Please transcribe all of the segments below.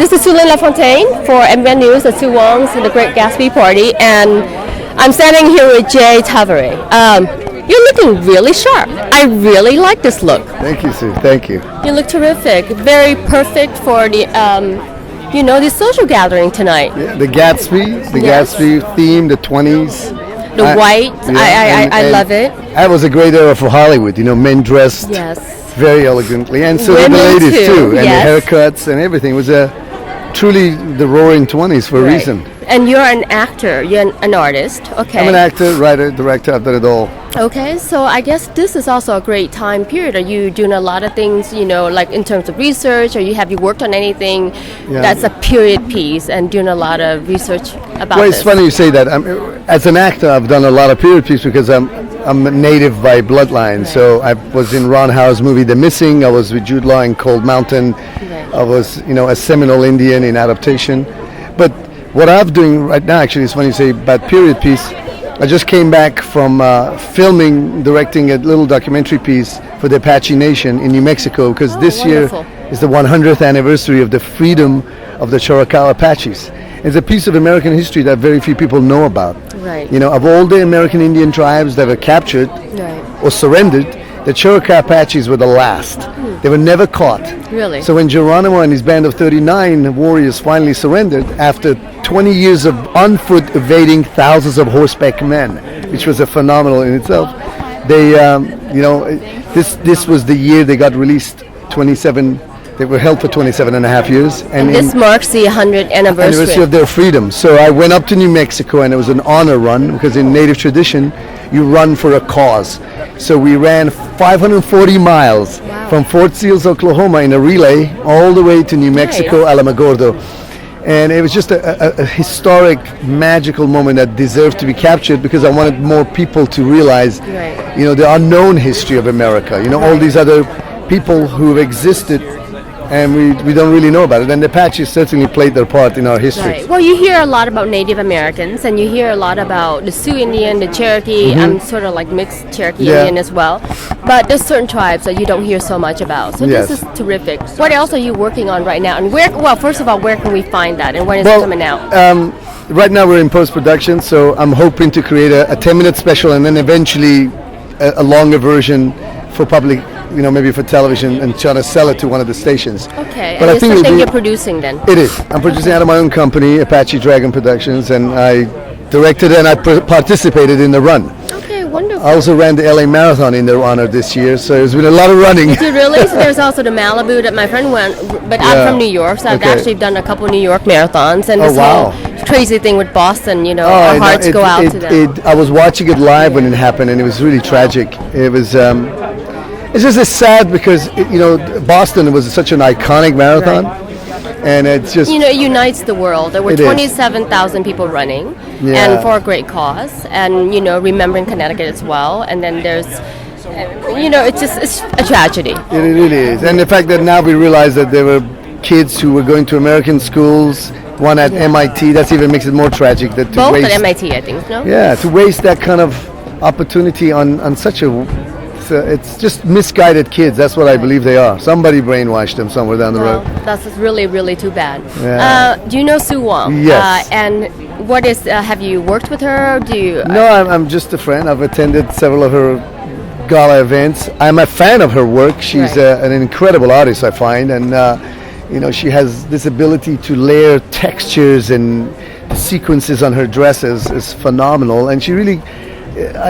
This is Sue Lafontaine for MBN News at Sue Wong's The Great Gatsby Party, and I'm standing here with Jay Tavare. You're looking really sharp. I really like this look. Thank you, Sue. Thank you. You look terrific. Very perfect for the, the social gathering tonight. Yeah, the Gatsby, Yes. Gatsby theme, the 20s. The white, I love it. That was a great era for Hollywood. Men dressed Yes. very elegantly, and so did the Women ladies too, and yes. the haircuts and everything. It was truly the roaring 20s for a Right. reason. And you're an actor. You're an artist. Okay. I'm an actor, writer, director. I've done it all. Okay, so I guess this is also a great time period. Are you doing a lot of things, like in terms of research, or have you worked on anything that's a period piece and doing a lot of research about Well, this? it's funny you say that. As an actor, I've done a lot of period pieces because I'm a native by bloodline. Right. So I was in Ron Howard's movie The Missing. I was with Jude Law in Cold Mountain. Right. I was, a Seminole Indian in Adaptation. But what I'm doing right now, actually, is when you say about period piece, I just came back from directing a little documentary piece for the Apache Nation in New Mexico, because this wonderful. year is the 100th anniversary of the freedom of the Chiricahua Apaches. It's a piece of American history that very few people know about. Right. Of all the American Indian tribes that were captured Right. or surrendered, the Chiricahua Apaches were the last. They were never caught. Really? So when Geronimo and his band of 39 warriors finally surrendered, after 20 years of on foot evading thousands of horseback men, which was a phenomenal in itself, they, this was the year they got released. 27. They were held for 27 and a half years. And this marks the 100th anniversary of their freedom. So I went up to New Mexico, and it was an honor run, because in Native tradition, you run for a cause. So we ran 540 miles from Fort Seals, Oklahoma, in a relay all the way to New Mexico, Alamogordo. And it was just a historic, magical moment that deserved to be captured, because I wanted more people to realize, the unknown history of America. All these other people who have existed, and we don't really know about it. And the Apaches certainly played their part in our history. Right. Well, you hear a lot about Native Americans, and you hear a lot about the Sioux Indian, the Cherokee. I'm sort of like mixed Cherokee Indian as well. But there's certain tribes that you don't hear so much about. So this is terrific. What else are you working on right now? And first of all, where can we find that, and when is it coming out? Right now we're in post-production, so I'm hoping to create a 10-minute special, and then eventually a longer version for public, maybe for television, and try to sell it to one of the stations. Okay, But and I it's think something you're producing then? It is. I'm producing out of my own company, Apache Dragon Productions, and I directed and I participated in the run. Okay, wonderful. I also ran the LA Marathon in their honor this year, so there's been a lot of running. Did you really? So there's also the Malibu that my friend went, but I'm from New York, so I've actually done a couple New York marathons, and this whole crazy thing with Boston, our hearts go out to them. I was watching it live when it happened, and it was really tragic. It was, it's just sad because, Boston was such an iconic marathon, and it's just... it unites the world. There were 27,000 people running, and for a great cause, and, remembering Connecticut as well, and then there's... it's a tragedy. It really is. And the fact that now we realize that there were kids who were going to American schools, one at MIT, that even makes it more tragic. That to Both waste, at MIT, I think, no? Yeah, to waste that kind of opportunity on such a... it's just misguided kids. That's what I believe they are. Somebody brainwashed them somewhere down the road. That's really, really too bad. Yeah. Do you know Sue Wong? Yes. And what is, have you worked with her? Do you... No, I'm just a friend. I've attended several of her gala events. I'm a fan of her work. She's an incredible artist, I find, and she has this ability to layer textures, and the sequences on her dresses is phenomenal. And she really,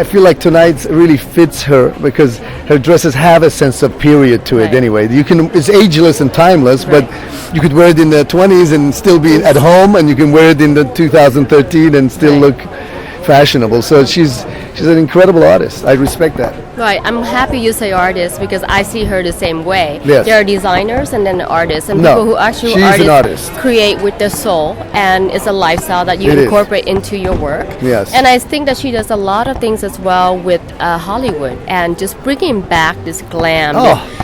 I feel like tonight's really fits her, because her dresses have a sense of period to it anyway. It's ageless and timeless, but you could wear it in the 20s and still be at home, and you can wear it in the 2013 and still look fashionable. So she's an incredible artist. I respect that. Right. I'm happy you say artist, because I see her the same way. Yes. There are designers and then artists, and No, people who actually she's an artist. create with their soul, and it's a lifestyle that you incorporate into your work. Yes. And I think that she does a lot of things as well with Hollywood, and just bringing back this glam,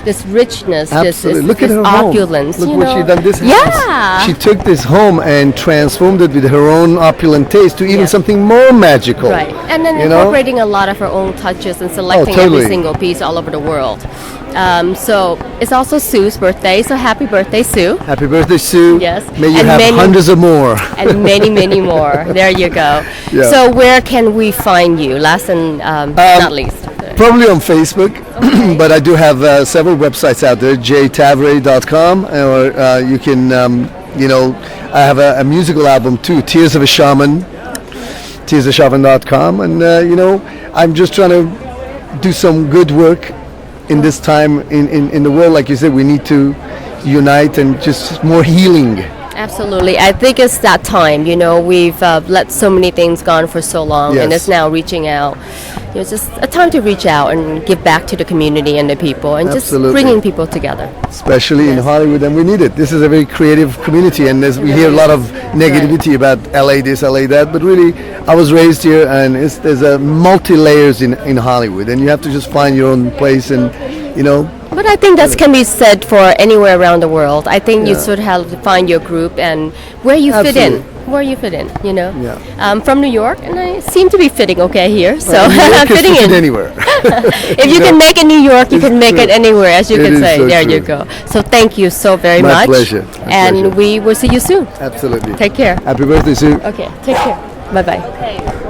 this richness, Absolutely. this Look at her opulence. home. Look what she done. This house. Yeah. She took this home and transformed it with her own opulent taste to even something more magical. Right. And then You know? incorporating a lot of her own touches and selecting totally. every single piece all over the world. So it's also Sue's birthday, so happy birthday, Sue. Happy birthday, Sue. Yes. May you And have many- hundreds of more. And many, many more. There you go. Yeah. So where can we find you? Last and not least. Probably on Facebook, but I do have several websites out there, jtavare.com, or you can, I have a musical album too, Tears of a Shaman, tearsofshaman.com, and, I'm just trying to do some good work in this time in the world. Like you said, we need to unite and just more healing. Absolutely. I think it's that time. We've let so many things gone for so long, and Yes. it's now reaching out. It's just a time to reach out and give back to the community and the people, and Absolutely. just bringing people together. Especially in Yes. Hollywood, and we need it. This is a very creative community, and we hear a lot of negativity about LA this, LA that, but really, I was raised here, and there's a multi-layers in Hollywood, and you have to just find your own place, and But I think that can be said for anywhere around the world. I think you Yeah. sort of have to find your group and where you fit Absolutely. in. Where you fit in, Yeah. I'm from New York, and I seem to be fitting okay here. So New York is fitting fitting in. anywhere. If you can make it New York, you can make true. it anywhere, as you It can is say. so There true. you go. So thank you so very My much. pleasure. My And pleasure. we will see you soon. Absolutely. Take care. Happy birthday, Sue. Okay, take care. Bye bye.